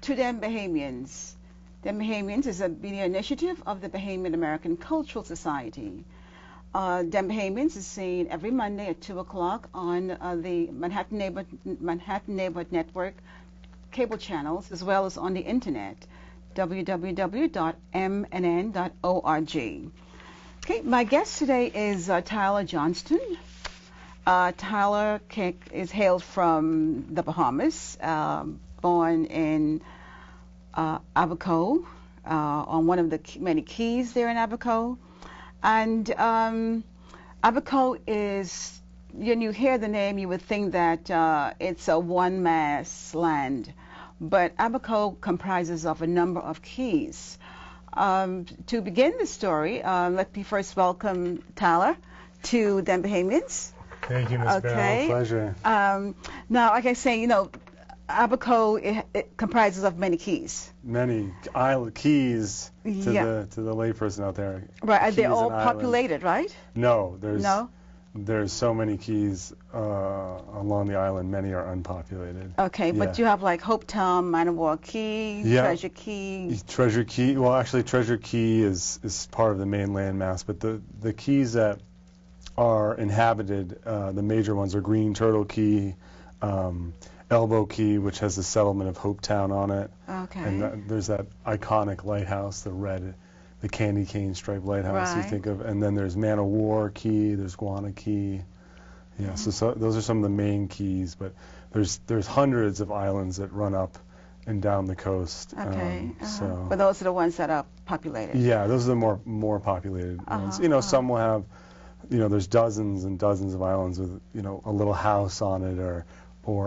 to Dem Bahamians. Dem Bahamians is a media initiative of the Bahamian American Cultural Society. Dem Bahamians is seen every Monday at 2 o'clock on the Manhattan Neighborhood Network cable channels, as well as on the internet, www.mnn.org. Okay, my guest today is Tyler Johnston. Tyler hails from the Bahamas, born in Abaco, on one of the many keys there in Abaco. And Abaco is, when you hear the name, you would think that it's a one-mass land. But Abaco comprises of a number of keys. To begin the story, let me first welcome Tyler to Dem Bahamians. Thank you, Ms. Bell. Pleasure. Now, like I say, you know, Abaco it comprises of many keys. Many keys to the layperson out there. Right. Are they all populated, right? No. There's so many keys along the island. Many are unpopulated. Okay, but you have like Hopetown, Manawar Key, Treasure Key. Treasure Key. Well, actually, Treasure Key is part of the main landmass, but the keys that are inhabited, the major ones are Green Turtle Key, Elbow Key, which has the settlement of Hopetown on it. Okay. And there's that iconic lighthouse, the candy cane striped lighthouse you think of. And then there's Man o' War Key, there's Guana Key. Yeah, so those are some of the main keys, but there's hundreds of islands that run up and down the coast. Okay. But those are the ones that are populated. Yeah, those are the more populated ones. You know, some will have, you know, there's dozens and dozens of islands with, you know, a little house on it or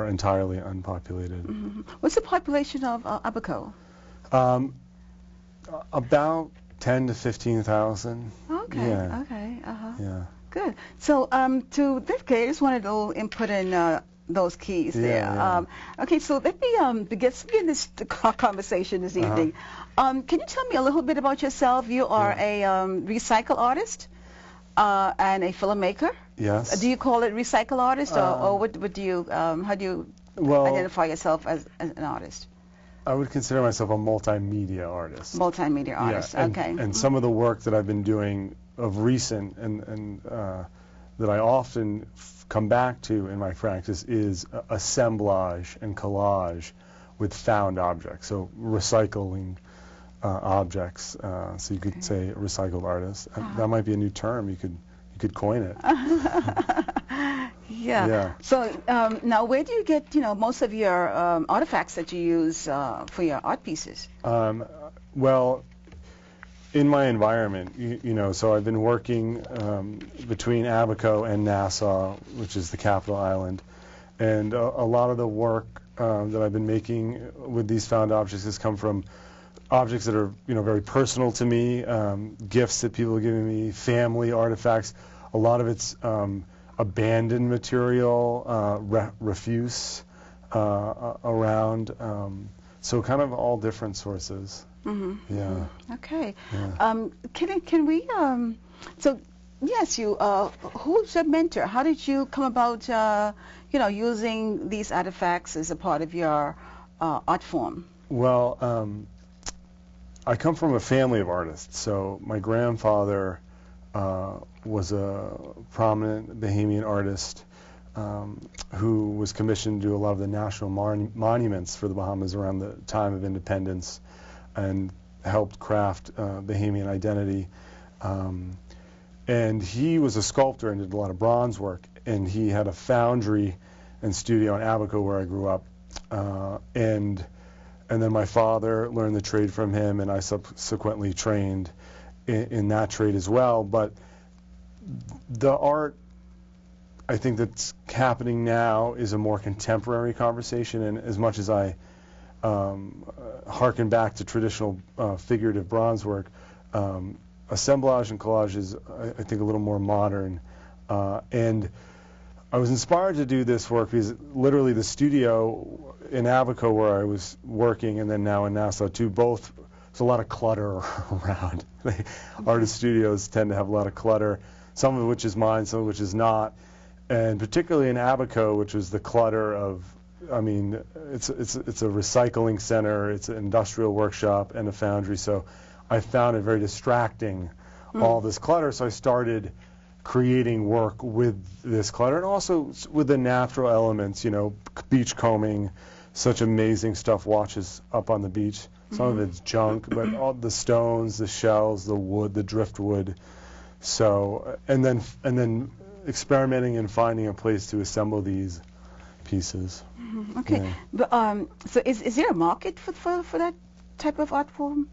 entirely unpopulated. What's the population of Abaco? About 10 to 15,000. Okay. Yeah. Okay. Yeah. Good. So to this case, I just wanted a little input in those keys there. Yeah. Okay. So let me begin this conversation this evening. Can you tell me a little bit about yourself? You are a recycle artist and a filmmaker. Yes. Do you call it recycle artist, or what do you? How do you identify yourself as an artist? I would consider myself a multimedia artist. Multimedia artist. Yeah, okay. And some of the work that I've been doing of recent and that I often come back to in my practice is assemblage and collage with found objects. So recycling objects. So you could say recycled artist. That might be a new term. You could coin it. Yeah. So now, where do you get most of your artifacts that you use for your art pieces? Well, in my environment, you know, so I've been working between Abaco and Nassau, which is the capital island, and a lot of the work that I've been making with these found objects has come from objects that are, you know, very personal to me, gifts that people have given me, family artifacts. A lot of it's abandoned material, refuse around. So kind of all different sources. Yeah. Okay. Yeah. Can we? So yes, who's your mentor? How did you come about, using these artifacts as a part of your art form? Well, I come from a family of artists. So my grandfather was a prominent Bahamian artist who was commissioned to do a lot of the national monuments for the Bahamas around the time of independence and helped craft Bahamian identity. And he was a sculptor and did a lot of bronze work. And he had a foundry and studio in Abaco where I grew up. And then my father learned the trade from him, and I subsequently trained in that trade as well. But the art, I think, that's happening now is a more contemporary conversation. And as much as I harken back to traditional figurative bronze work, assemblage and collage is, I think, a little more modern. And I was inspired to do this work because literally the studio in Abaco where I was working, and then now in Nassau too, both, there's a lot of clutter around. Artist studios tend to have a lot of clutter, some of which is mine, some of which is not. And particularly in Abaco, which was the clutter of I mean, it's a recycling center, it's an industrial workshop and a foundry, so I found it very distracting, all this clutter, so I started creating work with this clutter and also with the natural elements, you know, beach combing, such amazing stuff washes up on the beach. Some of it's junk, but all the stones, the shells, the wood, the driftwood. So, and then experimenting and finding a place to assemble these pieces. Okay, Yeah. but so is there a market for that type of art form?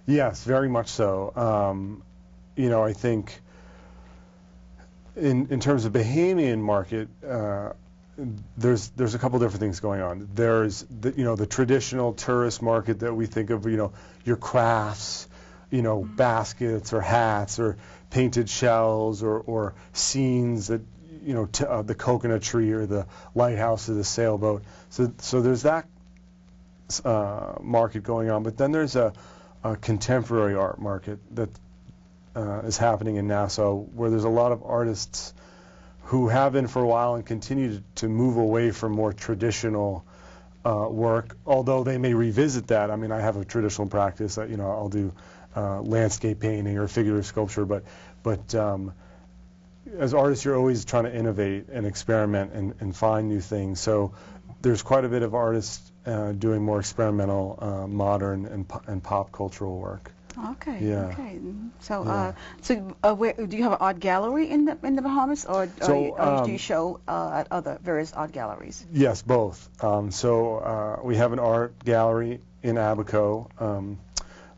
Yes, very much so. You know, I think in terms of Bahamian market, there's a couple different things going on. There's the traditional tourist market that we think of, your crafts, baskets or hats or painted shells or scenes that the coconut tree or the lighthouse or the sailboat. So there's that market going on, but then there's a contemporary art market that is happening in Nassau, where there's a lot of artists who have been for a while and continue to move away from more traditional work, although they may revisit that. I mean, I have a traditional practice that, I'll do landscape painting or figurative sculpture, but as artists, you're always trying to innovate and experiment and find new things. So there's quite a bit of artists doing more experimental, modern and pop cultural work. Okay. Yeah. Okay. So, Yeah. where do you have an art gallery in the Bahamas, or do you show at other various art galleries? Yes, both. So we have an art gallery in Abaco,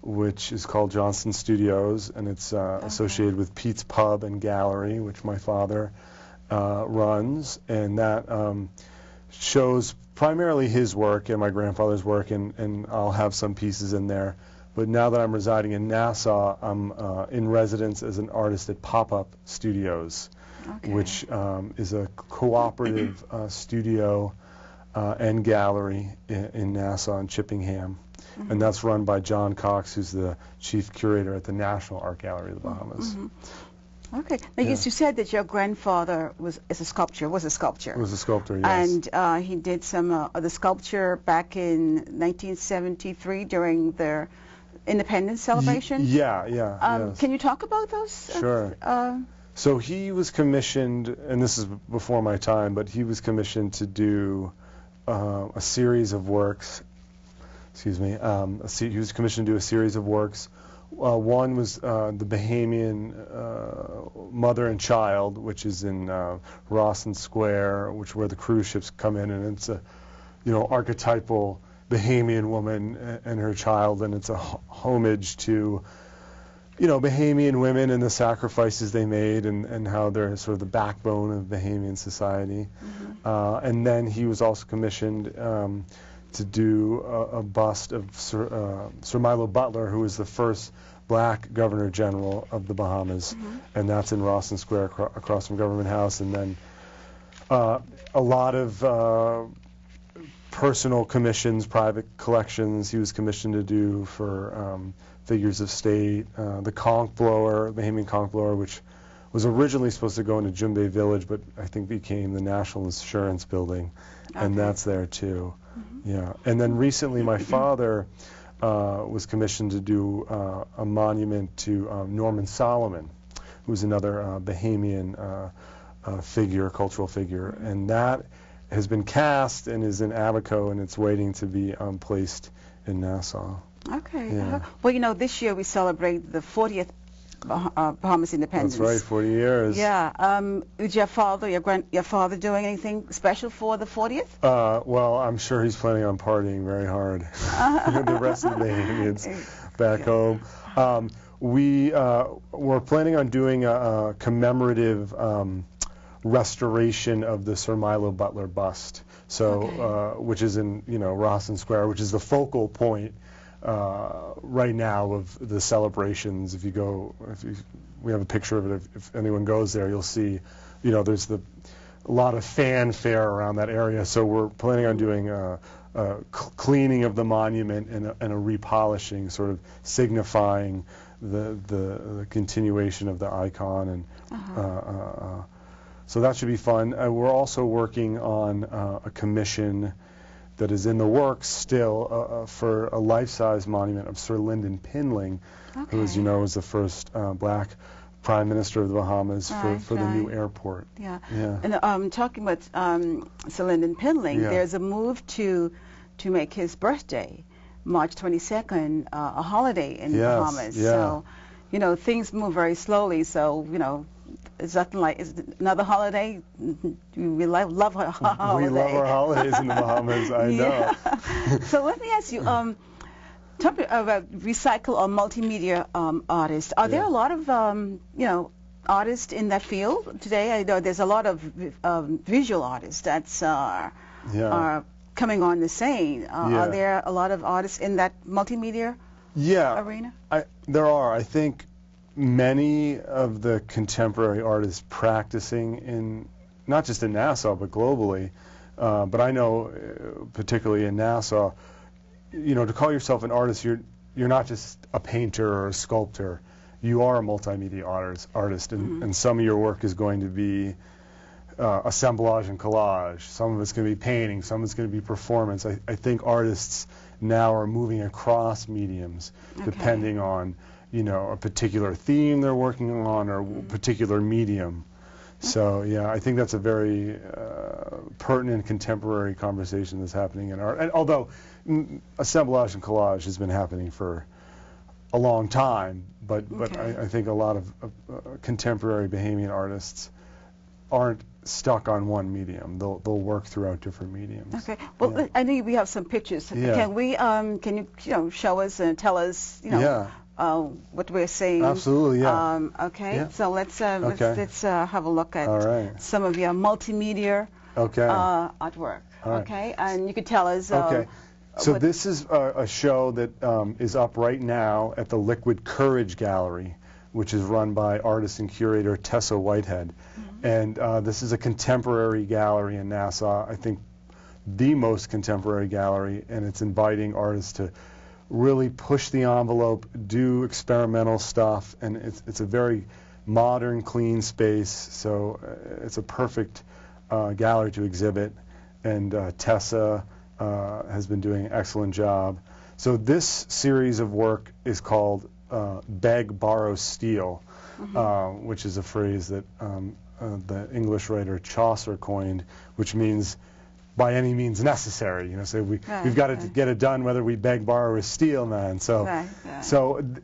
which is called Johnston Studios, and it's associated with Pete's Pub and Gallery, which my father runs, and that shows primarily his work and my grandfather's work, and I'll have some pieces in there. But now that I'm residing in Nassau, I'm in residence as an artist at Pop-Up Studios, which is a cooperative studio and gallery in Nassau and Chippingham. And that's run by John Cox, who's the chief curator at the National Art Gallery of the Bahamas. Okay. Now, yes, you said that your grandfather was a sculptor. Was a sculptor, yes. And he did some of the sculpture back in 1973 during their Independence celebration? Yes. Can you talk about those? Sure. So he was commissioned, and this is before my time, but he was commissioned to do a series of works. Excuse me. He was commissioned to do a series of works. One was the Bahamian Mother and Child, which is in Rawson Square, where the cruise ships come in, and it's a archetypal Bahamian woman and her child, and it's a homage to Bahamian women and the sacrifices they made, and how they're sort of the backbone of Bahamian society. And then he was also commissioned to do a bust of Sir Milo Butler, who was the first black governor general of the Bahamas, and that's in Rawson Square across from Government House. And then a lot of personal commissions, private collections he was commissioned to do for figures of state. The conch blower, Bahamian conch blower, which was originally supposed to go into Jumbay Village, but I think became the National Insurance Building, and that's there too. Yeah. And then recently my father was commissioned to do a monument to Norman Solomon, who's another Bahamian cultural figure, and that has been cast and is in Abaco, and it's waiting to be placed in Nassau. Okay. Yeah. Well, this year we celebrate the 40th Bahamas independence. That's right, 40 years. Yeah. Is your father doing anything special for the 40th? Well, I'm sure he's planning on partying very hard. The rest of the Bahamians back home. We're planning on doing a commemorative restoration of the Sir Milo Butler bust, which is in Rawson Square, which is the focal point right now of the celebrations. We have a picture of it. If anyone goes there, you'll see, there's a lot of fanfare around that area. So we're planning on doing a cleaning of the monument and a repolishing, sort of signifying the continuation of the icon and So that should be fun. We're also working on a commission that is in the works still for a life-size monument of Sir Lyndon Pinling, who, as you know, was the first black Prime Minister of the Bahamas for the new airport. Yeah. And talking about Sir Lyndon Pinling, there's a move to make his birthday, March 22nd, a holiday in the Bahamas. So, you know, things move very slowly. So, you know, it's nothing like it's another holiday. We love our holiday. We love our holidays in the Bahamas. I know. So let me ask you. Talking about recycle or multimedia artists, are there a lot of you know, artists in that field today? I know there's a lot of visual artists that's are coming on the scene. Are there a lot of artists in that multimedia arena? There are. I think many of the contemporary artists practicing in not just in Nassau but globally, but I know particularly in Nassau. You know, to call yourself an artist, you're not just a painter or a sculptor. You are a multimedia artist, and some of your work is going to be assemblage and collage. Some of it's going to be painting. Some of it's going to be performance. I think artists now are moving across mediums, depending on, you know, a particular theme they're working on or a particular medium. So yeah, I think that's a very pertinent contemporary conversation that's happening in art. And although assemblage and collage has been happening for a long time, but I think a lot of contemporary Bahamian artists aren't stuck on one medium. They'll work throughout different mediums. Okay. Well, I know we have some pictures. Can we can you show us and tell us what we're seeing? Absolutely. Yeah. Okay. So let's have a look at some of your multimedia artwork. Okay. And you could tell us. So this is a show that is up right now at the Liquid Courage Gallery, which is run by artist and curator Tessa Whitehead. And this is a contemporary gallery in Nassau, I think the most contemporary gallery, and it's inviting artists to really push the envelope, do experimental stuff, and it's a very modern, clean space, so it's a perfect gallery to exhibit, and Tessa has been doing an excellent job. So this series of work is called Beg, Borrow, Steal, which is a phrase that the English writer Chaucer coined, which means by any means necessary. You know, so we've got to get it done whether we beg, borrow, or steal, man. So,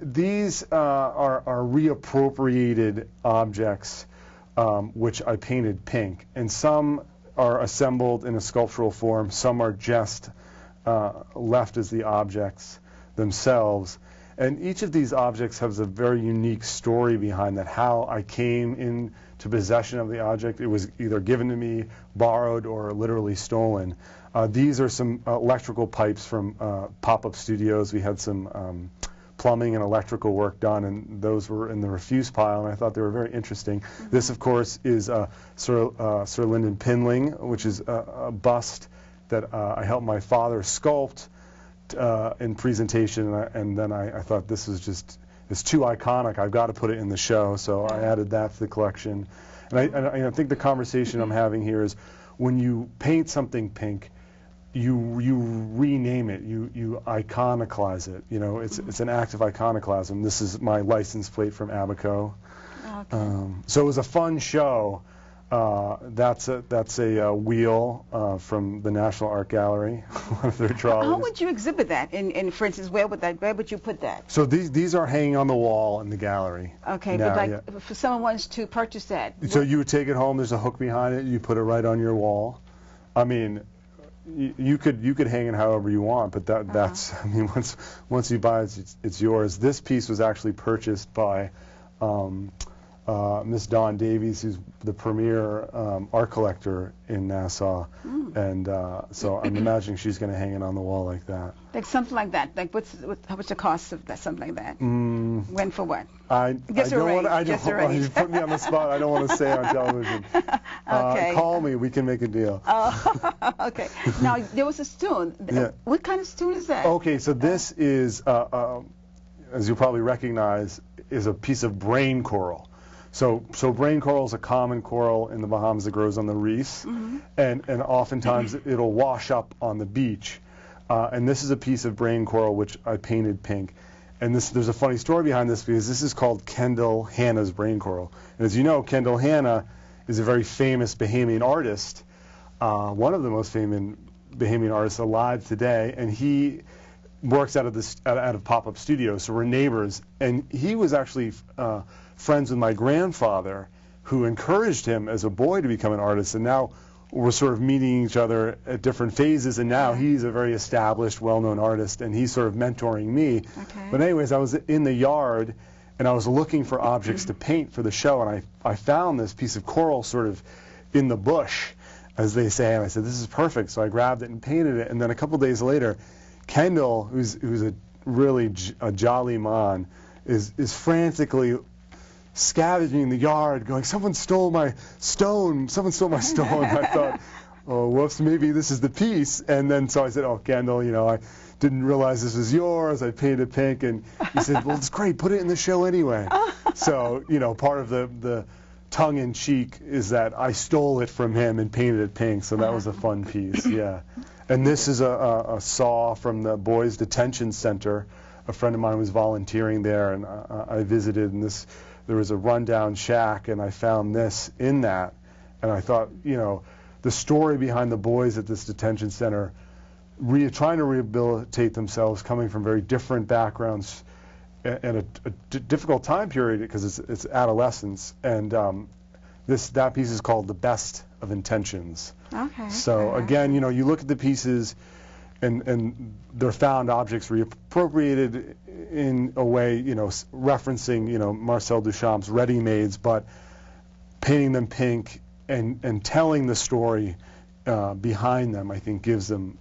these are reappropriated objects which I painted pink, and some are assembled in a sculptural form. Some are just left as the objects themselves. And each of these objects has a very unique story behind that, how I came into possession of the object. It was either given to me, borrowed, or literally stolen. These are some electrical pipes from pop-up studios. We had some plumbing and electrical work done, and those were in the refuse pile, and I thought they were very interesting. This, of course, is Sir Lyndon Pinling, which is a bust that I helped my father sculpt in presentation, and then I thought this is just, it's too iconic. I've got to put it in the show, so I added that to the collection. And I think the conversation I'm having here is, when you paint something pink, you rename it, you iconoclase it. You know, it's an act of iconoclasm. This is my license plate from Abaco. So it was a fun show. That's a wheel from the National Art Gallery, one of their trolleys. How would you exhibit that? In for instance, where would you put that? So these are hanging on the wall in the gallery. Okay, now, but like if someone wants to purchase that. So you would take it home. There's a hook behind it. You put it right on your wall. I mean, you could hang it however you want, but that's, I mean, once you buy it, it's yours. This piece was actually purchased by Miss Dawn Davies, who's the premier art collector in Nassau, and so I'm imagining she's going to hang it on the wall like that. Like something like that. Like what's the cost of that? Something like that. When for what? I don't want you put me on the spot. I don't want to say on television. Call me. We can make a deal. Okay. Now there was a stone. What kind of stone is that? Okay, so this is, as you'll probably recognize, is a piece of brain coral. So brain coral is a common coral in the Bahamas that grows on the reefs, and oftentimes it'll wash up on the beach. And this is a piece of brain coral which I painted pink. And there's a funny story behind this because this is called Kendall Hanna's brain coral. And as you know, Kendall Hanna is a very famous Bahamian artist, one of the most famous Bahamian artists alive today, and he works out of pop-up studios, so we're neighbors. And he was actually friends with my grandfather, who encouraged him as a boy to become an artist, and now we're sort of meeting each other at different phases, and now he's a very established, well-known artist, and he's sort of mentoring me. Okay. But anyways, I was in the yard, and I was looking for objects to paint for the show, and I found this piece of coral sort of in the bush, as they say, and I said, this is perfect. So I grabbed it and painted it, and then a couple days later, Kendall, who's a really a jolly man, is frantically scavenging the yard, going, someone stole my stone, someone stole my stone. I thought, oh, whoops, maybe this is the piece. And then so I said, oh, Kendall, you know, I didn't realize this was yours. I painted pink. And he said, well, it's great, put it in the show anyway. So, you know, part of the tongue-in-cheek is that I stole it from him and painted it pink. So that was a fun piece, yeah. And this is a saw from the boys' detention center. A friend of mine was volunteering there, and I visited, and there was a rundown shack, and I found this in that, and I thought, you know, the story behind the boys at this detention center, trying to rehabilitate themselves, coming from very different backgrounds, and a difficult time period because it's adolescence, and that piece is called The Best of Intentions. Okay. So again, you know, you look at the pieces, and they're found objects reappropriated in a way, you know, referencing, you know, Marcel Duchamp's ready-mades, but painting them pink and telling the story behind them, I think, gives them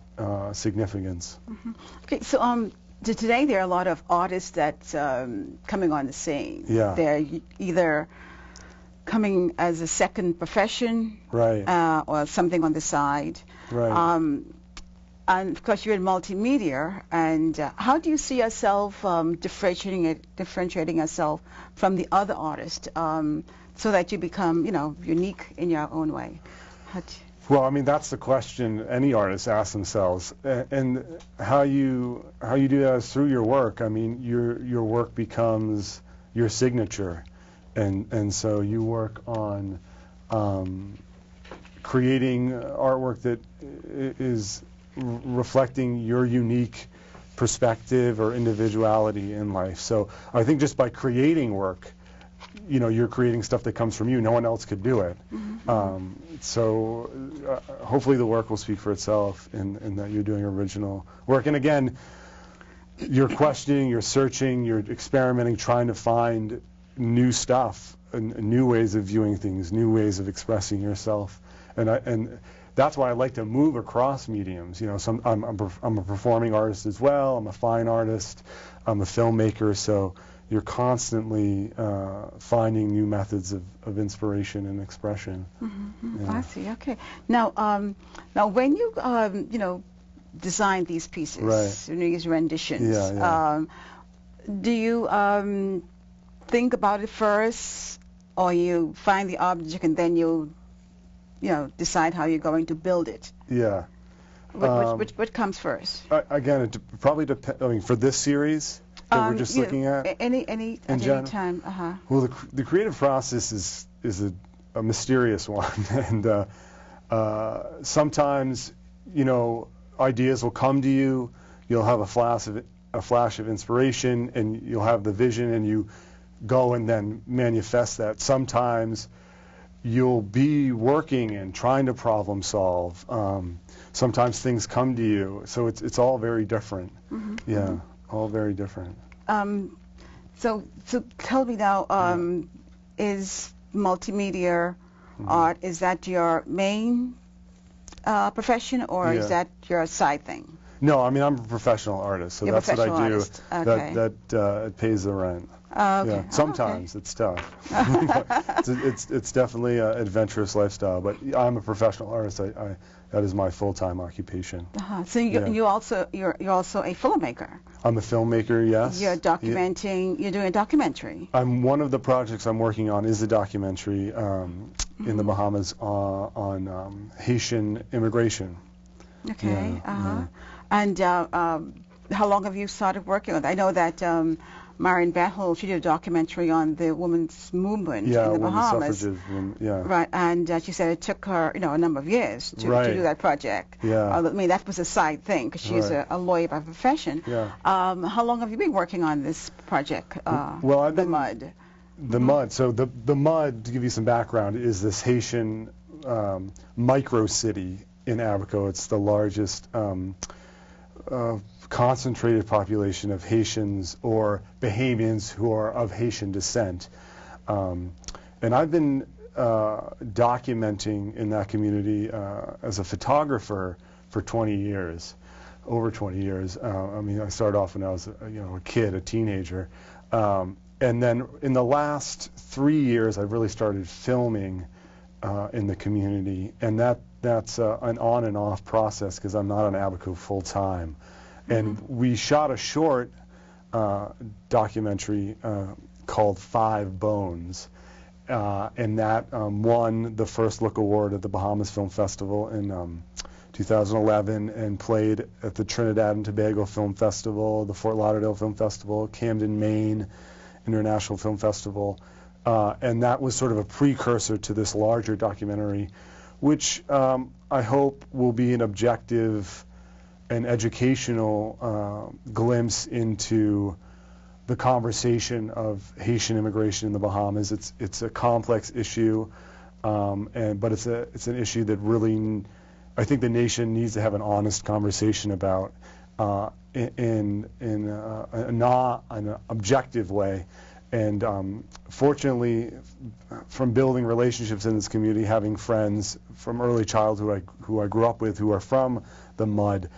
significance. Okay, so today there are a lot of artists that's coming on the scene. Yeah. They're either coming as a second profession, right, or something on the side. Right. And of course, you're in multimedia. And how do you see yourself differentiating yourself from the other artists, so that you become, you know, unique in your own way? Well, I mean, that's the question any artist asks themselves, and how you do that is through your work. I mean, your work becomes your signature, and so you work on creating artwork that is reflecting your unique perspective or individuality in life. So I think just by creating work, you know, you're creating stuff that comes from you. No one else could do it. So hopefully the work will speak for itself, in that you're doing original work. And again, you're questioning, you're searching, you're experimenting, trying to find new stuff, and new ways of viewing things, new ways of expressing yourself. And that's why I like to move across mediums. You know, I'm a performing artist as well. I'm a fine artist. I'm a filmmaker. So you're constantly finding new methods of inspiration and expression. Yeah. I see. Okay. Now, when you you know, design these pieces, right, these renditions, yeah. Do you think about it first, or you find the object and then you know, decide how you're going to build it? Yeah. What comes first? Again, it probably depends. I mean, for this series that we're just looking at, any time. Well, the creative process is a mysterious one, and sometimes, you know, ideas will come to you. You'll have a flash of inspiration, and you'll have the vision, and you go and then manifest that. Sometimes you'll be working and trying to problem solve. Sometimes things come to you, so it's all very different. Yeah, all very different. So tell me now, is multimedia art, is that your main profession, or is that your side thing? No, I mean, I'm a professional artist, so that's what I do. Okay. That it pays the rent. Okay. Yeah, sometimes it's tough. It's definitely an adventurous lifestyle, but I'm a professional artist. I that is my full-time occupation. So you're also a filmmaker. I'm a filmmaker, yes. You're documenting. You're doing a documentary. One of the projects I'm working on is a documentary in the Bahamas on Haitian immigration. Okay. And how long have you started working on it? I know that Marion Bethel, she did a documentary on the women's movement in the Bahamas. Right, and she said it took her, a number of years to do that project. I mean, that was a side thing because she's a lawyer by profession. How long have you been working on this project? The Mud. The Mud. So the Mud, to give you some background, is this Haitian micro city in Abaco. It's the largest concentrated population of Haitians or Bahamians who are of Haitian descent. And I've been documenting in that community as a photographer for 20 years, over 20 years. I mean, I started off when I was a kid, a teenager. And then in the last 3 years, I really started filming in the community. And that's an on and off process because I'm not on Abaco full time. And we shot a short documentary called 5 Bones, and that won the First Look Award at the Bahamas Film Festival in 2011 and played at the Trinidad and Tobago Film Festival, the Fort Lauderdale Film Festival, Camden, Maine International Film Festival, and that was sort of a precursor to this larger documentary, which I hope will be an objective an educational glimpse into the conversation of Haitian immigration in the Bahamas. It's a complex issue, but it's an issue that really I think the nation needs to have an honest conversation about in an objective way. And fortunately, from building relationships in this community, having friends from early childhood who I grew up with who are from the Mud,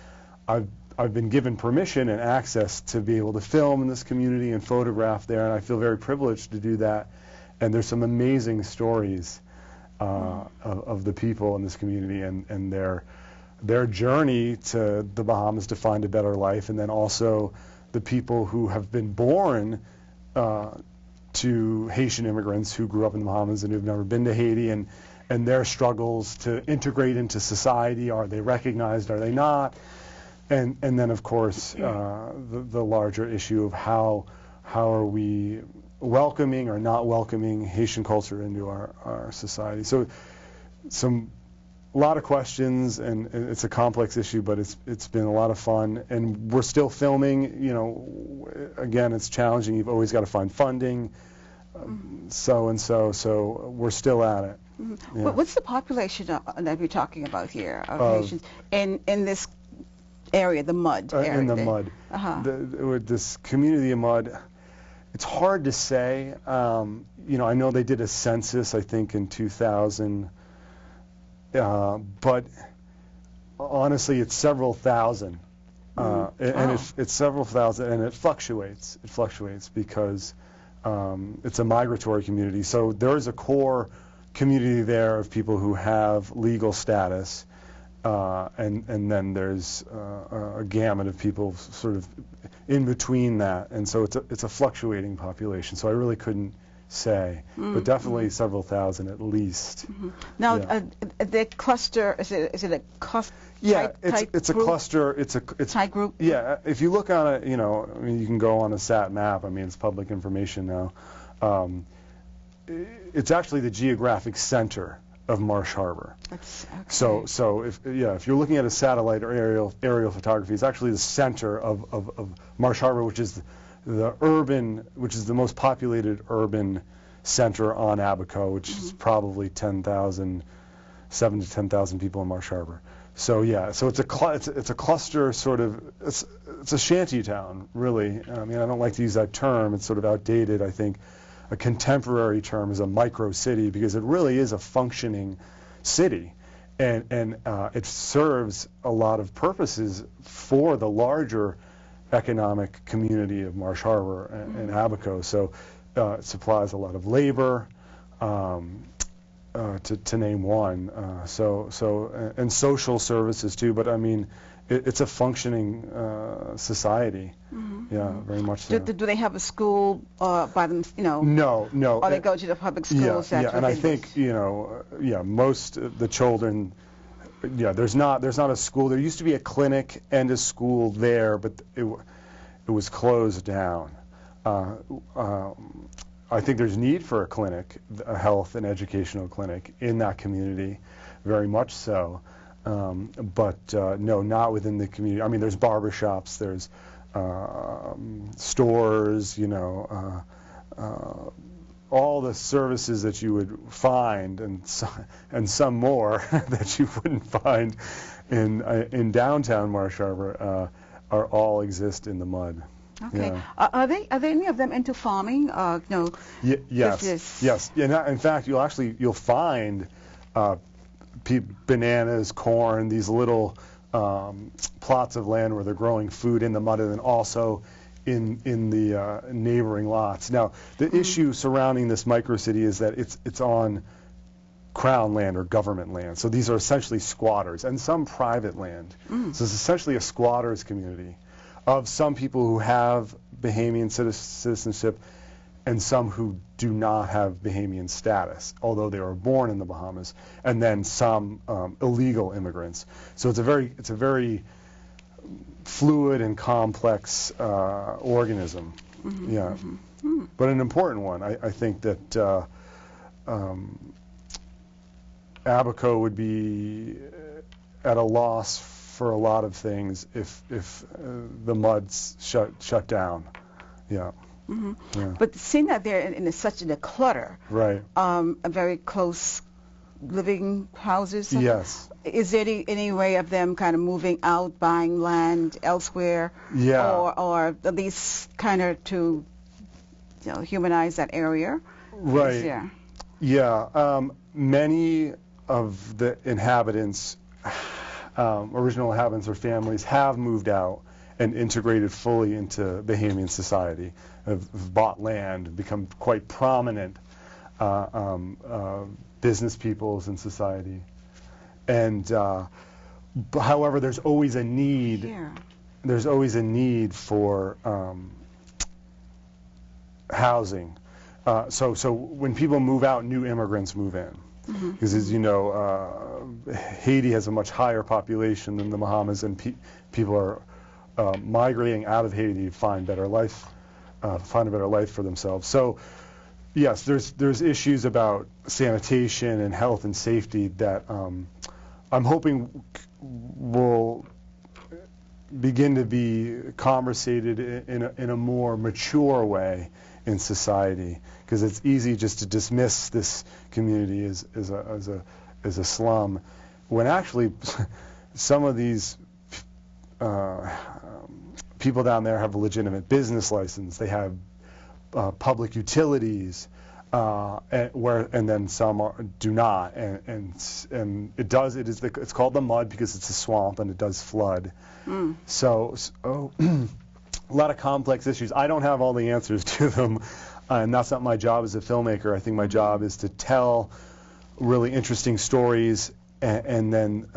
I've been given permission and access to be able to film in this community and photograph there, and I feel very privileged to do that. And there's some amazing stories of the people in this community and their journey to the Bahamas to find a better life, and then also the people who have been born to Haitian immigrants who grew up in the Bahamas and who've never been to Haiti, and their struggles to integrate into society. Are they recognized? Are they not? And then, of course, the larger issue of how are we welcoming or not welcoming Haitian culture into our society. So a lot of questions, and it's a complex issue, but it's been a lot of fun. And we're still filming. Again, it's challenging. You've always got to find funding, so we're still at it. Yeah. What's the population that we're talking about here of Haitians in this area, the Mud area? In the Mud. With this community of Mud, it's hard to say. I know they did a census, I think, in 2000, but honestly, it's several thousand. It's several thousand, and it fluctuates. It fluctuates because it's a migratory community. So there is a core community there of people who have legal status, and then there's a gamut of people sort of in between that, and so it's a fluctuating population. So I really couldn't say, but definitely several thousand at least. Now, the cluster, is it a cluster? Yeah, it's a cluster. It's tight group. Yeah, if you look on it, I mean, you can go on a sat map. I mean, it's public information now. It's actually the geographic center of Marsh Harbor. Okay. So if you're looking at a satellite or aerial photography, it's actually the center of Marsh Harbor, which is the most populated urban center on Abaco, which is probably 7 to 10,000 people in Marsh Harbor. So it's a cluster, sort of. It's a shanty town, really. I mean, I don't like to use that term. It's sort of outdated. I think a contemporary term is a micro city, because it really is a functioning city, and it serves a lot of purposes for the larger economic community of Marsh Harbor and Abaco. So it supplies a lot of labor, to name one. And social services too. But I mean, it's a functioning society. Yeah, very much so. Do they have a school by them? No. Or they go to the public schools? Yeah, and I think most of the children. Yeah, there's not a school. There used to be a clinic and a school there, but it was closed down. I think there's need for a clinic, a health and educational clinic in that community, very much so. But no, not within the community. I mean, there's barbershops, there's stores, all the services that you would find, and some more that you wouldn't find in downtown Marsh Harbor, are all exist in the mud. Okay. Yeah. Are they any of them into farming? No. Yes. In fact, you'll find bananas, corn, these little plots of land where they're growing food in the mud, and then also in the neighboring lots. Now, the issue surrounding this microcity is that it's on crown land or government land. So these are essentially squatters, and some private land. So it's essentially a squatters community of some people who have Bahamian citizenship and some who do not have Bahamian status, although they were born in the Bahamas, and then some illegal immigrants. So it's a very fluid and complex organism. But an important one. I think that Abaco would be at a loss for a lot of things if the mud's shut down. Yeah. But seeing that they're in such a clutter, right? A very close living houses. Yes. Is there any way of them kind of moving out, buying land elsewhere? Yeah. Or at least kind of to humanize that area? Right. Yeah. Many of the inhabitants, original inhabitants or families, have moved out and integrated fully into Bahamian society, have bought land, become quite prominent business peoples in society. And however, there's always a need. Yeah. There's always a need for housing. So when people move out, new immigrants move in. Because as you know, Haiti has a much higher population than the Bahamas, and people are migrating out of Haiti to find a better life for themselves. So yes, there's issues about sanitation and health and safety that I'm hoping will begin to be conversated in a more mature way in society, because it's easy just to dismiss this community as a slum, when actually some of these people down there have a legitimate business license. They have public utilities, and then some do not, and it's called the mud because it's a swamp and it does flood. So a lot of complex issues. I don't have all the answers to them, and that's not my job as a filmmaker. I think my job is to tell really interesting stories and then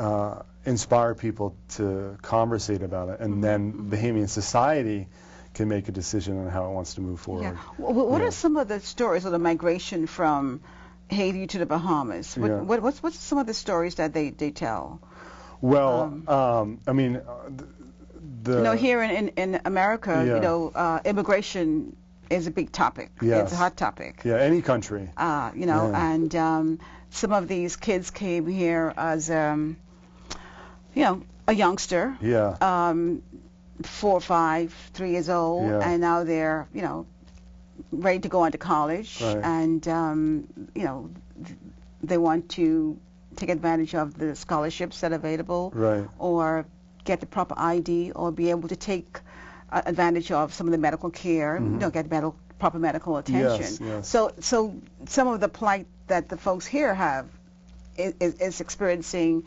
inspire people to conversate about it, and then Bahamian society can make a decision on how it wants to move forward. Yeah. What are some of the stories of the migration from Haiti to the Bahamas? What's some of the stories that they tell? Well, I mean, here in America, immigration is a big topic. Yes. It's a hot topic. Yeah, any country. And some of these kids came here as, a youngster. Yeah. 4, 5, 3 years old, and now they're, ready to go on to college, right. And, they want to take advantage of the scholarships that are available, right. or get the proper ID, or be able to take advantage of some of the medical care, get proper medical attention. Yes. So some of the plight that the folks here have is experiencing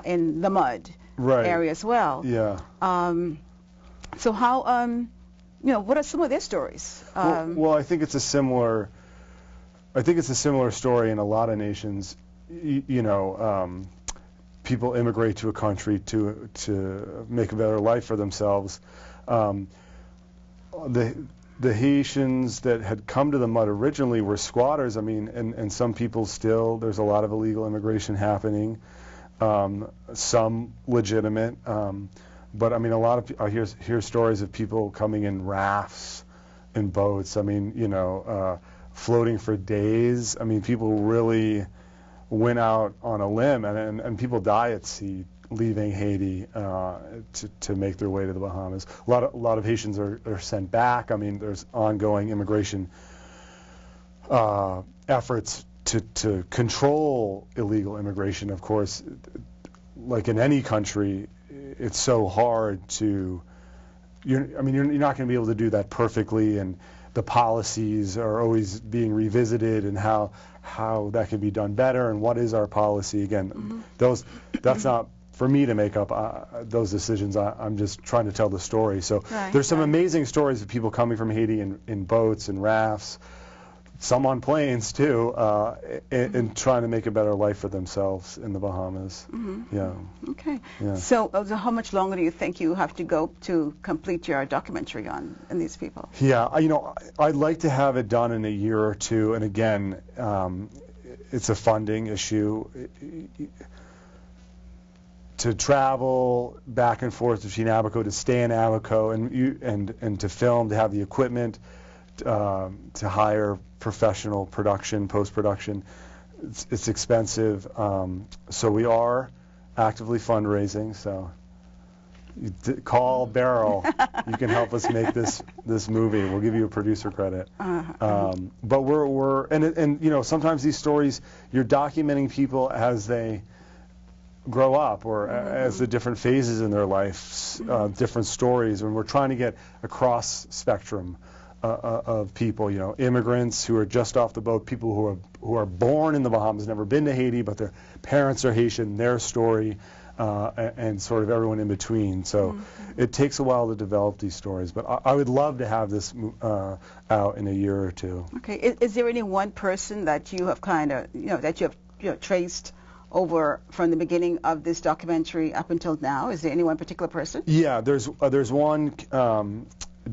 in the mud area as well. Yeah. So how, what are some of their stories? Well, I think it's a similar I think it's a similar story in a lot of nations. People immigrate to a country to make a better life for themselves. The Haitians that had come to the mud originally were squatters. I mean, and some people still, there's a lot of illegal immigration happening, some legitimate. But I mean, I hear stories of people coming in rafts and boats. I mean, floating for days. I mean, people really went out on a limb, and people die at sea leaving Haiti to make their way to the Bahamas. A lot of Haitians are sent back. I mean, there's ongoing immigration efforts to control illegal immigration. Of course, like in any country, it's so hard to. You're not going to be able to do that perfectly, and the policies are always being revisited, and how that can be done better, and what is our policy. Again, that's not for me to make up those decisions. I'm just trying to tell the story. So there's some amazing stories of people coming from Haiti in boats and rafts, some on planes too, and trying to make a better life for themselves in the Bahamas. Yeah. Okay. Yeah. So how much longer do you think you have to go to complete your documentary on these people? Yeah, I'd like to have it done in a year or two, and again, it's a funding issue. To travel back and forth between Abaco, to stay in Abaco, and to film, to have the equipment, to hire professional production, post-production, it's expensive. So we are actively fundraising. So call Beryl. You can help us make this movie. We'll give you a producer credit. But we're sometimes these stories, you're documenting people as they grow up, or as the different phases in their lives, different stories, and we're trying to get a cross spectrum of people, immigrants who are just off the boat, people who are born in the Bahamas, never been to Haiti, but their parents are Haitian, their story, and sort of everyone in between. So it takes a while to develop these stories, but I would love to have this out in a year or two. Okay. Is there any one person that you have kind of, that you have traced over from the beginning of this documentary up until now? Is there any one particular person? Yeah, there's one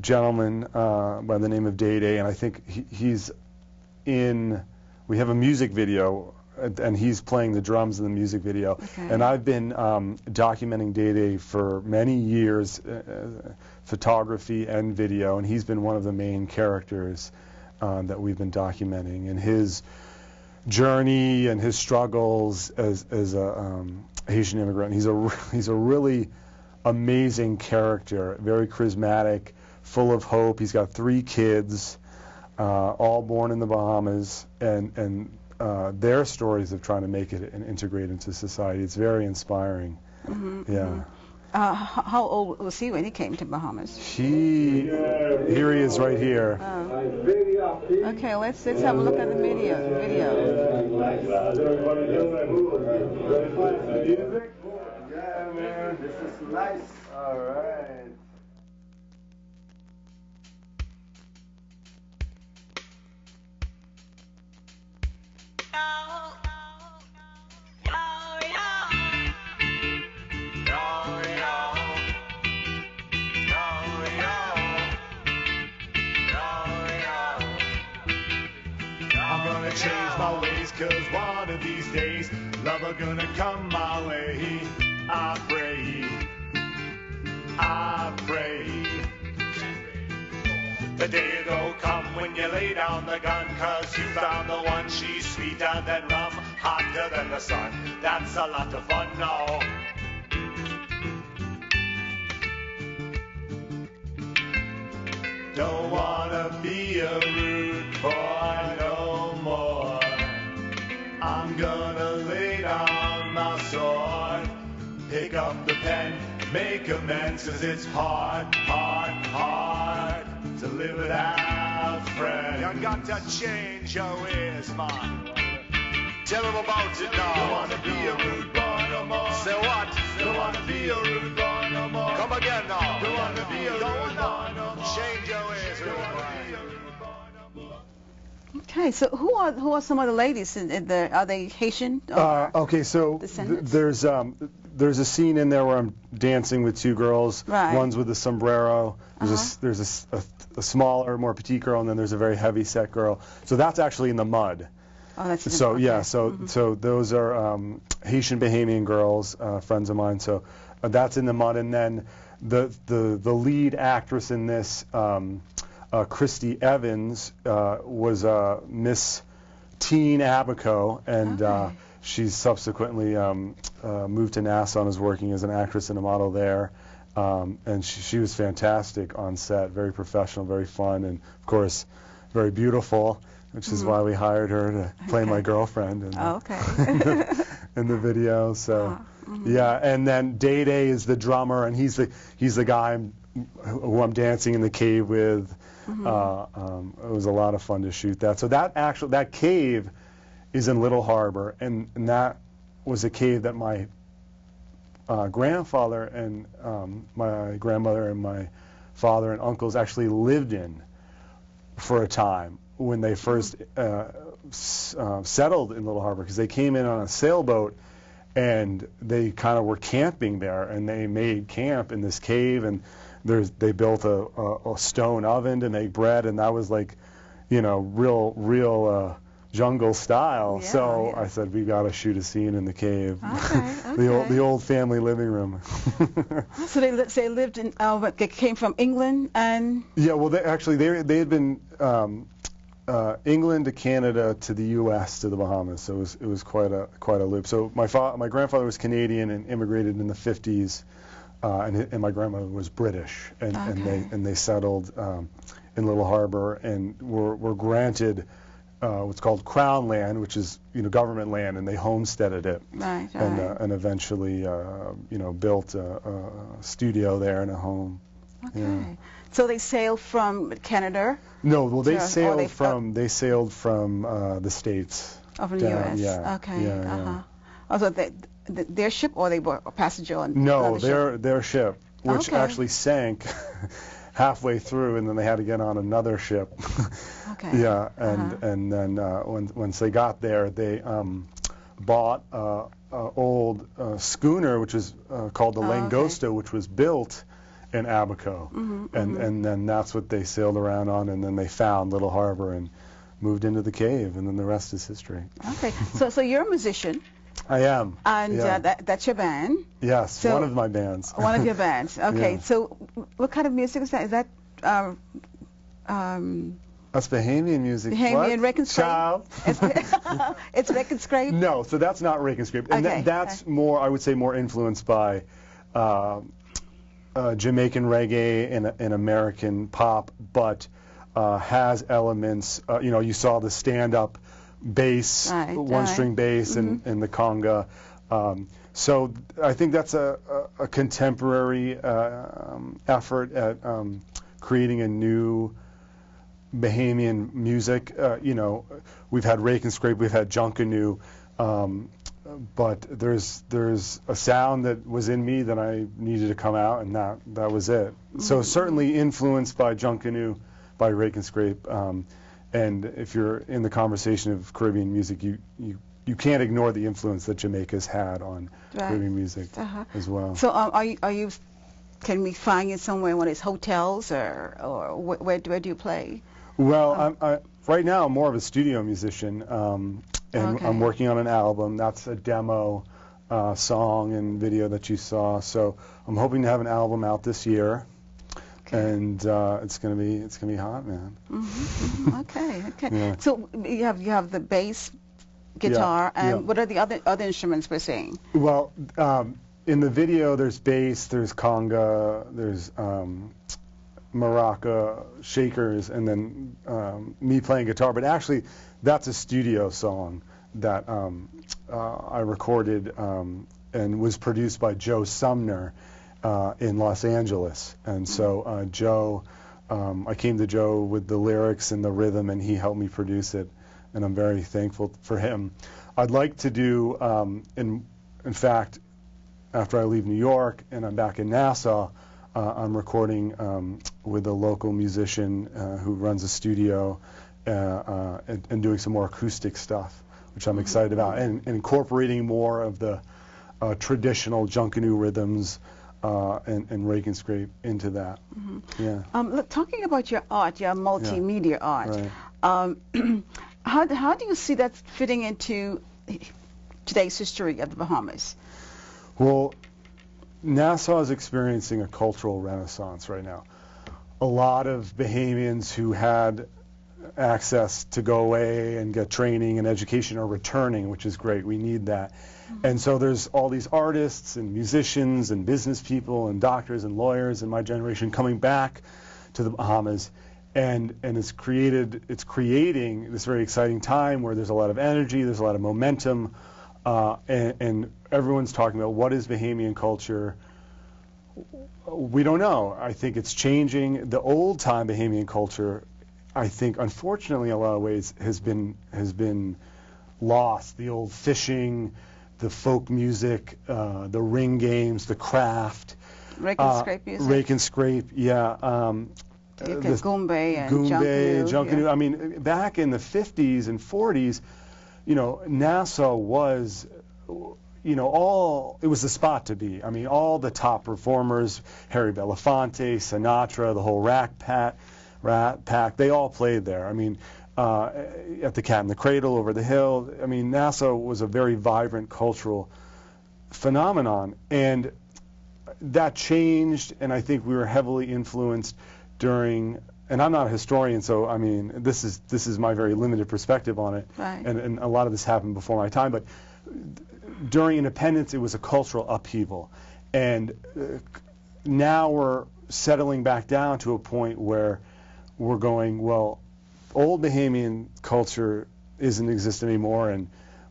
gentleman by the name of Day, and I think he's in. We have a music video, and he's playing the drums in the music video. Okay. And I've been documenting Day for many years, photography and video, and he's been one of the main characters that we've been documenting, and his journey and his struggles as a Haitian immigrant. He's a really amazing character, very charismatic, full of hope. He's got 3 kids, all born in the Bahamas, and their stories of trying to make it and integrate into society. It's very inspiring. Yeah. How old was he when he came to Bahamas? Here he is right here. Okay, let's have a look at the video. Yeah, man, this is nice. All right. Change my ways, 'cause one of these days love are gonna come my way. I pray the day will come when you lay down the gun, 'cause you found the one. She's sweeter than rum, hotter than the sun. That's a lot of fun now. Don't wanna be a rude boy no more. I'm gonna lay down my sword, pick up the pen, make amends, 'cause it's hard to live without friends. You got to change your ways, man. Tell them about it now. Don't wanna be a rude boy no more. Say what? Don't wanna be a rude boy no more. Come again now. Don't wanna be a rude boy no more. Change your ways, rude boy. Okay. Okay, so who are some of the ladies in the? Are they Haitian? Okay, so there's a scene in there where I'm dancing with two girls. Right. One's with a sombrero. There's a smaller, more petite girl, and then there's a very heavy set girl. So that's actually in the mud. Oh, that's So okay. yeah, so those are Haitian Bahamian girls, friends of mine. So that's in the mud, and then the lead actress in this, Christy Evans, was Miss Teen Abaco, and she's subsequently moved to Nassau and is working as an actress and a model there. And she was fantastic on set, very professional, very fun, and of course very beautiful, which is why we hired her to play my girlfriend in the video. So yeah, and then Day Day is the drummer, and he's the guy who I'm dancing in the cave with. It was a lot of fun to shoot that. So that cave is in Little Harbor, and that was a cave that my grandfather and my grandmother and my father and uncles actually lived in for a time when they first settled in Little Harbor, because they came in on a sailboat and they kind of were camping there, and they made camp in this cave, and they built a stone oven to make bread, and that was like, real jungle style. Yeah, so yeah. I said, we got to shoot a scene in the cave. Okay. The old family living room. So they lived in, they came from England and... Yeah, well, they had been England to Canada to the U.S. to the Bahamas, so it was quite a loop. So my grandfather was Canadian and immigrated in the 50s, and my grandmother was British, and they settled in Little Harbor and were granted what's called Crown land, which is government land, and they homesteaded it, right. and eventually built a studio there and a home. Okay. Yeah. So they sailed from Canada? No, well they Sure. sailed from the States. Of the U.S. Yeah. Okay. Yeah. Also, their ship, or they were a passenger on No, another ship? their ship, which Okay. actually sank halfway through, and then they had to get on another ship. Okay. Yeah, and then once they got there, they bought an old schooner, which was called the Langosta, which was built in Abaco, and then that's what they sailed around on, and then they found Little Harbor and moved into the cave, and then the rest is history. Okay. So you're a musician. I am. And yeah. that's your band? Yes, So, one of my bands. One of your bands. Okay. Yeah. So what kind of music is that? Is that That's Bahamian music. Bahamian Rake and Scrape? Child. It's Rake and Scrape? No, so that's not Rake and Scrape. And Okay. that's more, I would say, more influenced by Jamaican reggae and American pop, but has elements, you saw the stand-up bass, one-string bass, and the conga. So I think that's a contemporary effort at creating a new Bahamian music. We've had Rake and Scrape, we've had Junkanoo, but there's a sound that was in me that I needed to come out, and that was it. So certainly influenced by Junkanoo, by Rake and Scrape, and if you're in the conversation of Caribbean music, you can't ignore the influence that Jamaica's had on Caribbean music as well. So are you? Can we find you somewhere in one of these hotels, or where do you play? Well, right now I'm more of a studio musician, and I'm working on an album. That's a demo song and video that you saw. So I'm hoping to have an album out this year. Okay. And it's gonna be hot, man. Okay. Yeah. So you have the bass, guitar, and what are the other instruments we're seeing? Well, in the video, there's bass, there's conga, there's maraca, shakers, and then me playing guitar. But actually, that's a studio song that I recorded and was produced by Joe Sumner in Los Angeles. And so Joe, I came to Joe with the lyrics and the rhythm, and he helped me produce it, and I'm very thankful for him. I'd like to do, in fact, after I leave New York and I'm back in Nassau, I'm recording with a local musician who runs a studio, and doing some more acoustic stuff, which I'm excited about, and incorporating more of the traditional junkanoo rhythms and rake and scrape into that. Yeah. Look, talking about your art, your multimedia art, Right. how do you see that fitting into today's history of the Bahamas? Well, Nassau is experiencing a cultural renaissance right now. A lot of Bahamians who had access to go away and get training and education are returning, which is great. We need that. And so there's all these artists and musicians and business people and doctors and lawyers in my generation coming back to the Bahamas, and it's creating this very exciting time where there's a lot of energy, there's a lot of momentum, and everyone's talking about what is Bahamian culture. We don't know. I think it's changing. The old time Bahamian culture, I think, unfortunately, in a lot of ways, has been lost. The old fishing, the folk music, the ring games, the craft, Rake and scrape music. Rake and scrape, yeah. Goombay and Junkanoo. Yeah. I mean, back in the 50s and 40s, Nassau was, it was the spot to be. I mean, all the top performers, Harry Belafonte, Sinatra, the whole Rat Pack, they all played there. I mean, at the Cat in the Cradle, over the hill. I mean, Nassau was a very vibrant cultural phenomenon, and that changed, and I think we were heavily influenced during, and I'm not a historian, so I mean, this is my very limited perspective on it, right. and a lot of this happened before my time, but during independence, it was a cultural upheaval, and now we're settling back down to a point where we're going, well, old Bahamian culture isn't exist anymore, and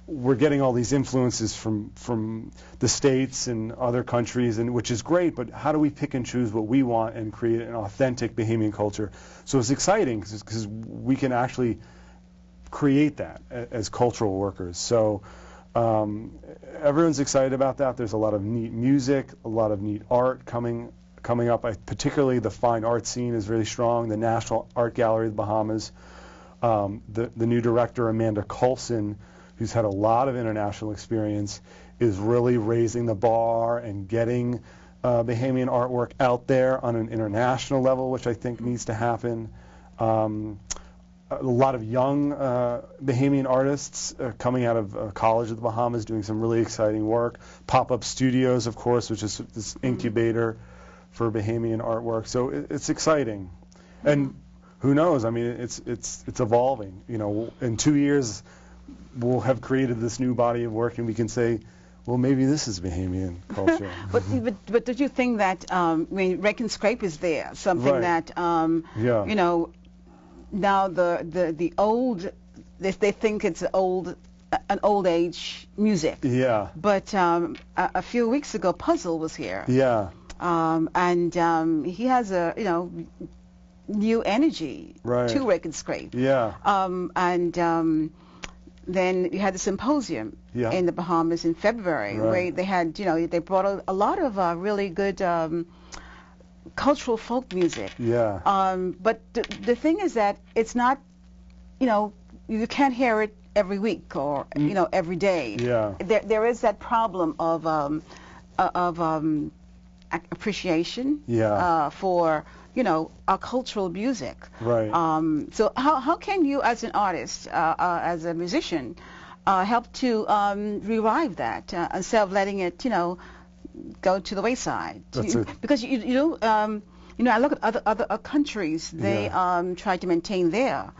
we're getting all these influences from the States and other countries, and which is great, but how do we pick and choose what we want and create an authentic Bahamian culture? So it's exciting because we can actually create that as cultural workers. So everyone's excited about that. There's a lot of neat music, a lot of neat art coming up. Particularly the fine art scene is really strong. The National Art Gallery of the Bahamas, the new director, Amanda Coulson, who's had a lot of international experience, is really raising the bar and getting Bahamian artwork out there on an international level, which I think needs to happen. A lot of young Bahamian artists coming out of College of the Bahamas doing some really exciting work. Pop-up studios, of course, which is this incubator for Bahamian artwork. So it's exciting. And who knows? I mean, it's evolving. In 2 years, we'll have created this new body of work, and we can say, well, maybe this is Bahamian culture. but did you think that Rake and Scrape is there? Something Right. that now the old they think it's an old age music. Yeah. But a few weeks ago, Puzzle was here. Yeah. And he has a new energy Right. to Rake and Scrape. Yeah. Then you had the symposium Yeah. in the Bahamas in February, Right. where they had, they brought a lot of really good cultural folk music. Yeah. But the thing is that it's not, you can't hear it every week or every day. Yeah. There is that problem of appreciation Yeah. for our cultural music. Right. So how can you, as an artist, as a musician, help to revive that instead of letting it, go to the wayside? Because I look at other countries. They try to maintain their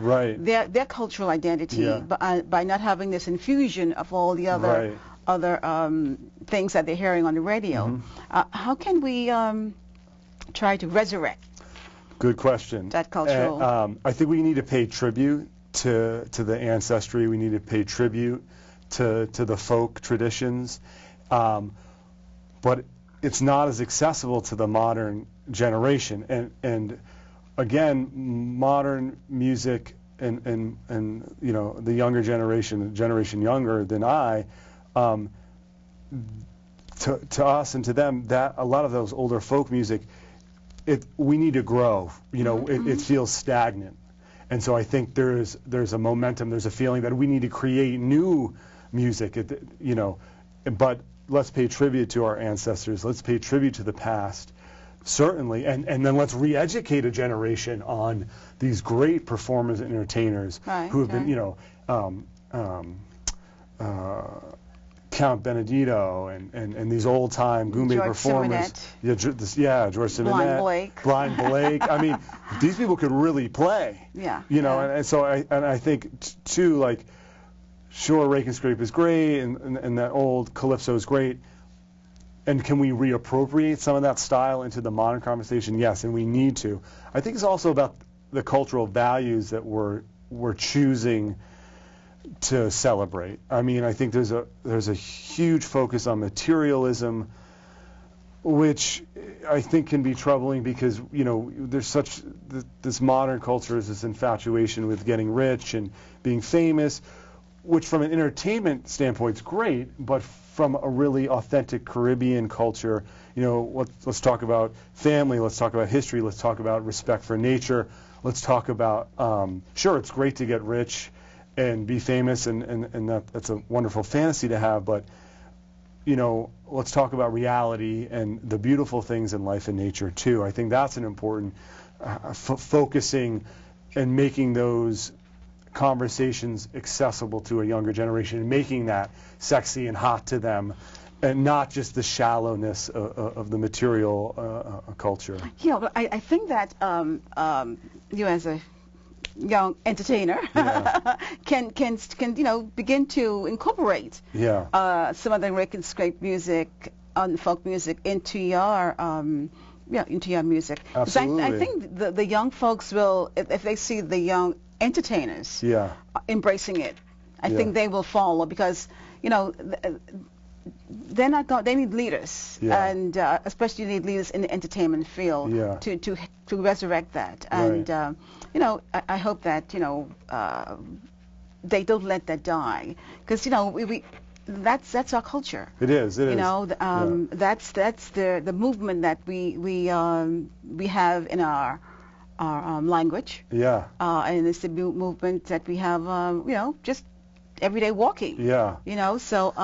cultural identity by not having this infusion of all the other things that they're hearing on the radio. How can we try to resurrect? Good question. That cultural. I think we need to pay tribute to the ancestry. We need to pay tribute to the folk traditions, but it's not as accessible to the modern generation. And again, modern music and the younger generation younger than I, to us and to them, that a lot of those older folk music, we need to grow. It feels stagnant, And so I think there's a momentum, there's a feeling that we need to create new music, but let's pay tribute to our ancestors, let's pay tribute to the past, certainly, and then let's re-educate a generation on these great performers and entertainers who have been, Count Benedito and these old-time Goombay performers. George Simonette. Blind Blake. I mean, these people could really play. And so I think too, like, sure, Rake and Scrape is great, and that old calypso is great. And can we reappropriate some of that style into the modern conversation? Yes, and we need to. I think it's also about the cultural values that we're choosing to celebrate. I mean, I think there's a huge focus on materialism, which I think can be troubling because there's this modern culture is this infatuation with getting rich and being famous, which from an entertainment standpoint is great, but from a really authentic Caribbean culture, let's talk about family, let's talk about history, let's talk about respect for nature, let's talk about sure, it's great to get rich and be famous, and that's a wonderful fantasy to have, but let's talk about reality and the beautiful things in life and nature too. I think that's an important focusing and making those conversations accessible to a younger generation and making that sexy and hot to them, and not just the shallowness of the material culture. Yeah, but I think that you as a young entertainer can begin to incorporate some of the Rake and Scrape music, folk music into your music. Absolutely. I think the young folks will, if they see the young entertainers embracing it, I think they will follow, because they're not going. They need leaders, and especially need leaders in the entertainment field to resurrect that. And I hope that they don't let that die, because we that's our culture. It is. It is. That's the movement that we have in our language. And it's the movement that we have. Just everyday walking. So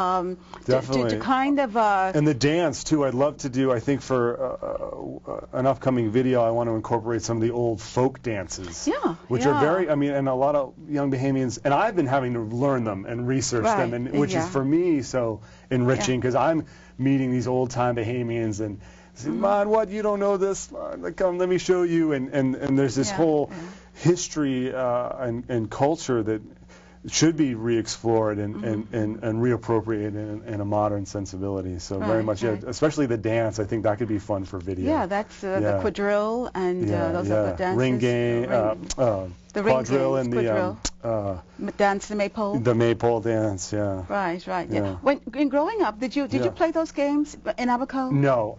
definitely to kind of and the dance too. I'd love to do. I think for an upcoming video, I want to incorporate some of the old folk dances. Which are very. I mean, and a lot of young Bahamians, and I've been having to learn them and research them, and which is for me so enriching, because I'm meeting these old time Bahamians and say, "Man, what, you don't know this? Come, let me show you." And there's this whole history and culture that should be re-explored and reappropriated in a modern sensibility. So very much, especially the dance. I think that could be fun for video. Yeah, that's the quadrille and those are the dances. Ring game, the ring quadrille games, and quadrille. Dance the maypole. The maypole dance, Right. When growing up, did you play those games in Abaco? No,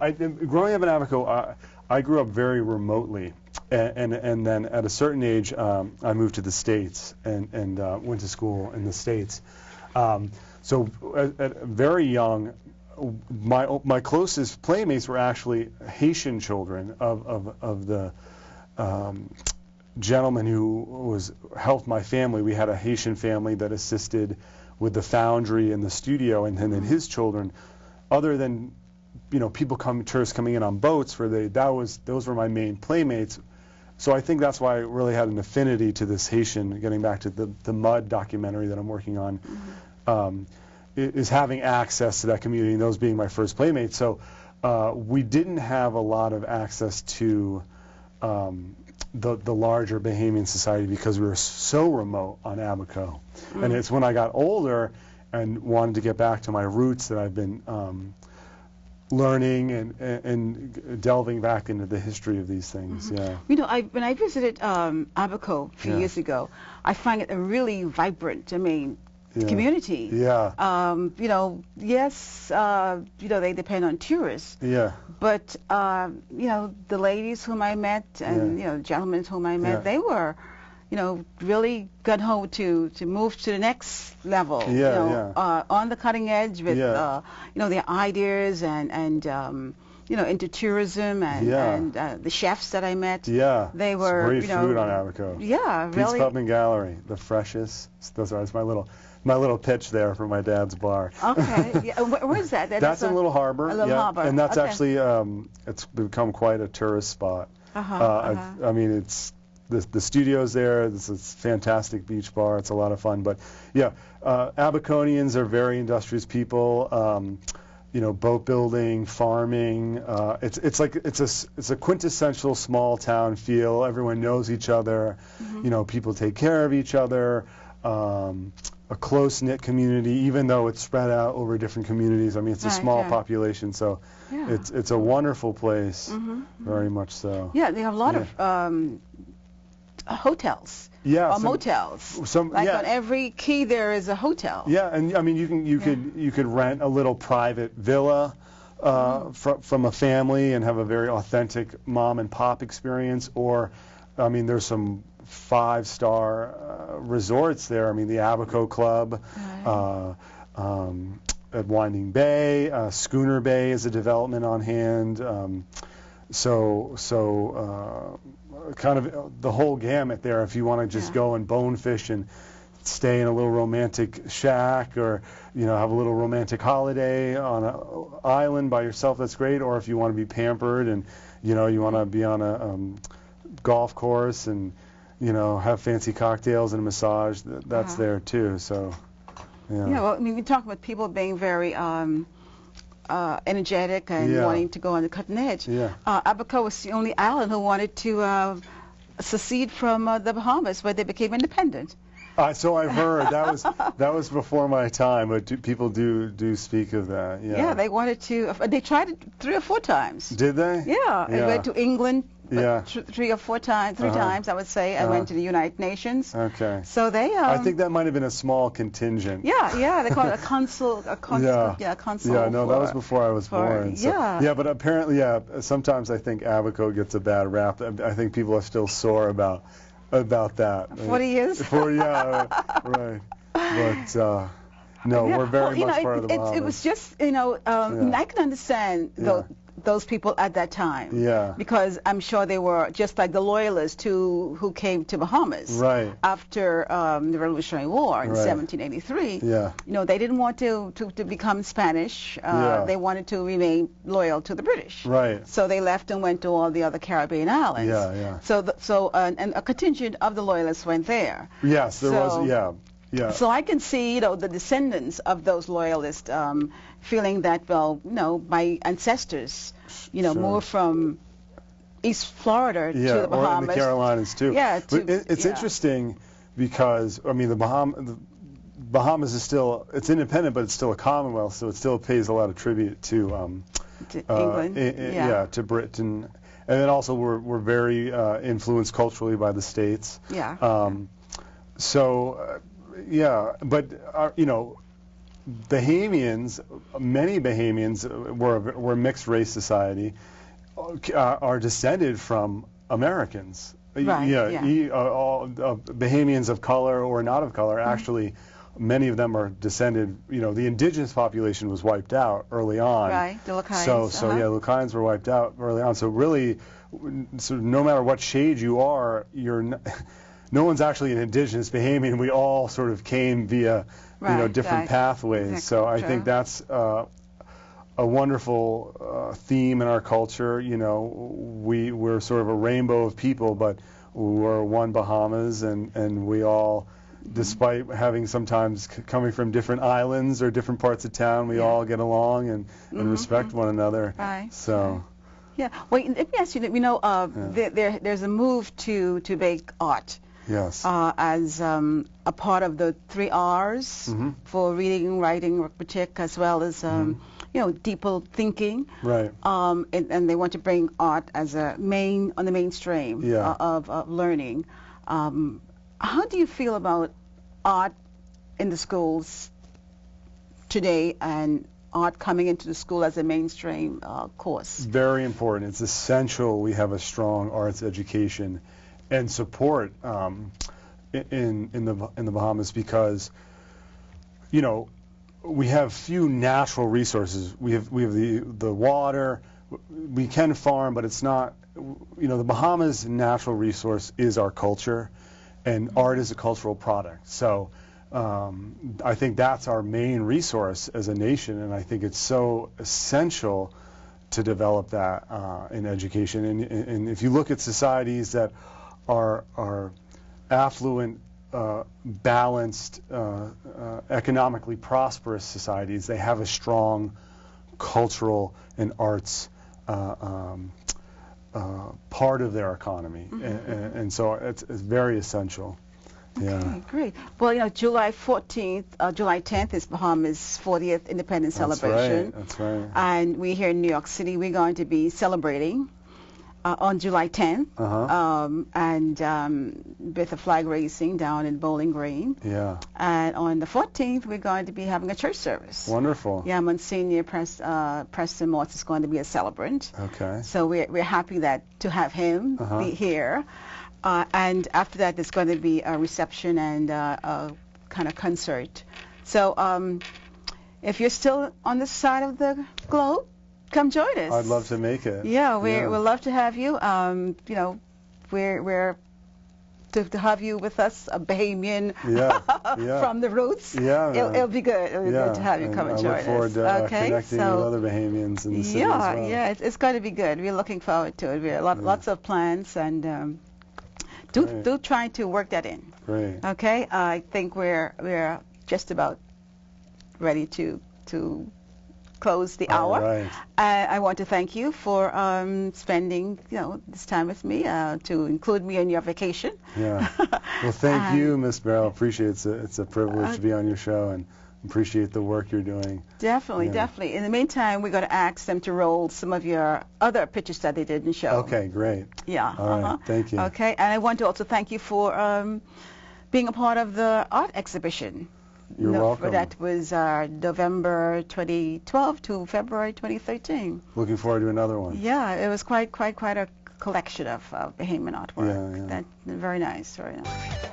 growing up in Abaco, I grew up very remotely. And then at a certain age, I moved to the States and went to school in the States. So at very young, my closest playmates were actually Haitian children of the gentleman who helped my family. We had a Haitian family that assisted with the foundry and the studio, and then his children, other than tourists coming in on boats, those were my main playmates. So I think that's why I really had an affinity to this Haitian, getting back to the Mud documentary that I'm working on, is having access to that community, and those being my first playmates. So we didn't have a lot of access to the larger Bahamian society because we were so remote on Abaco. And it's when I got older and wanted to get back to my roots that I've been learning and delving back into the history of these things. When I visited Abaco a few years ago, I find it a really vibrant, community. Yes, they depend on tourists. But the ladies whom I met and gentlemen whom I met, they were really gung-ho to move to the next level, on the cutting edge with, their ideas and into tourism and the chefs that I met. Yeah. They were, great food on Abaco. Yeah, Pete's really. Pub and Gallery, the freshest. That's my little pitch there for my dad's bar. Okay. Yeah. Where's that? That's in Little Harbor. A Little Harbor. And that's okay. actually it's become quite a tourist spot. I mean, it's the studio's there. It's a fantastic beach bar. It's a lot of fun. But yeah, Abaconians are very industrious people. Boat building, farming. It's a quintessential small town feel. Everyone knows each other. People take care of each other. A close-knit community, even though it's spread out over different communities. I mean, it's a small population, so it's a wonderful place, very much so. Yeah, they have a lot of hotels. Yeah, or motels. On every key there is a hotel. Yeah, and I mean you could rent a little private villa from a family and have a very authentic mom and pop experience. Or, I mean, there's some 5-star resorts there. I mean, the Abaco Club at Winding Bay, Schooner Bay is a development on hand. Kind of the whole gamut there. If you want to just go and bonefish and stay in a little romantic shack, or have a little romantic holiday on an island by yourself, that's great. Or if you want to be pampered and you want to be on a golf course and have fancy cocktails and a massage, that's there too. So well, I mean, we talk about people being very energetic and wanting to go on the cutting edge. Abaco was the only island who wanted to secede from the Bahamas, where they became independent. So I've heard. That was before my time, but people do speak of that. Yeah, they wanted to. They tried it 3 or 4 times. Did they? Yeah, they went to England. Yeah. 3 or 4 times, 3 times, I would say. I went to the United Nations. Okay. So they. I think that might have been a small contingent. Yeah, they call it a consul. Consul. Yeah, no, that was before I was born. So, yeah, but apparently, sometimes I think Abaco gets a bad rap. I think people are still sore about that. 40 years? 40, yeah, right. But no, we're very much part of the Bahamas. It was just, I can understand those people at that time. Yeah. Because I'm sure they were just like the loyalists who came to Bahamas. Right. After the Revolutionary War in 1783. Yeah. They didn't want to become Spanish. They wanted to remain loyal to the British. Right. So they left and went to all the other Caribbean islands. Yeah. And a contingent of the loyalists went there. Yes, there was. Yeah. So I can see, the descendants of those loyalists feeling that, my ancestors, moved from East Florida to the Bahamas. Or in the Carolinas too. Yeah. It's interesting because, I mean, the Bahamas is still, it's independent, but it's still a Commonwealth, so it still pays a lot of tribute to England. To Britain. And then also we're very influenced culturally by the States. Yeah. But Bahamians, many Bahamians were a mixed race society, are descended from Americans. Right. All Bahamians of color or not of color, actually, many of them are descended. The indigenous population was wiped out early on. Right. The Lucayans. So Lucayans were wiped out early on. So really, no matter what shade you are, no one's actually an indigenous Bahamian. We all sort of came via, different pathways. Exactly. So I think that's a wonderful theme in our culture. We're sort of a rainbow of people, but we're one Bahamas, and we all, despite having sometimes coming from different islands or different parts of town, we all get along and respect one another. Right. So. Yeah. Well, let me ask you that. There's a move to make art. Yes. As a part of the 3 R's for reading, writing, arithmetic, as well as deeper thinking. Right. And they want to bring art as on the mainstream of learning. How do you feel about art in the schools today and art coming into the school as a mainstream course? Very important. It's essential we have a strong arts education and support in the Bahamas, because we have few natural resources. We have the water, we can farm, but it's not, the Bahamas' natural resource is our culture, and art is a cultural product. So I think that's our main resource as a nation, and I think it's so essential to develop that in education. And if you look at societies that are affluent, balanced, economically prosperous societies, they have a strong cultural and arts part of their economy, and so it's very essential. Okay, great. Well, July 14th, July 10th is Bahamas' 40th Independence Celebration. That's right. And we here in New York City, we're going to be celebrating on July 10th, and with the flag raising down in Bowling Green. Yeah. And on the 14th, we're going to be having a church service. Wonderful. Yeah, Monsignor Preston Morse is going to be a celebrant. Okay. So we're happy to have him be here. And after that, there's going to be a reception and a kind of concert. So if you're still on this side of the globe, come join us. I'd love to make it. Yeah, we'd love to have you. We're to have you with us, a Bahamian from the roots. Yeah, it'll be good. It'll be good to have you come and join us. I look forward to connecting with other Bahamians in the city as well. Yeah, it's going to be good. We're looking forward to it. We have lots of plans, and do try to work that in. Great. Okay, I think we're just about ready to close the hour. Right. I want to thank you for spending this time with me to include me in your vacation. Yeah. Well, thank you, Miss Merrill. Appreciate it. It's a privilege to be on your show, and appreciate the work you're doing. Definitely, definitely. In the meantime, we're going to ask them to roll some of your other pictures that they didn't show. Okay, great. Yeah. All right. Thank you. Okay, and I want to also thank you for being a part of the art exhibition. You're welcome. That was November 2012 to February 2013. Looking forward to another one. Yeah, it was quite a collection of Bahamian artwork. Yeah. Very nice, very nice.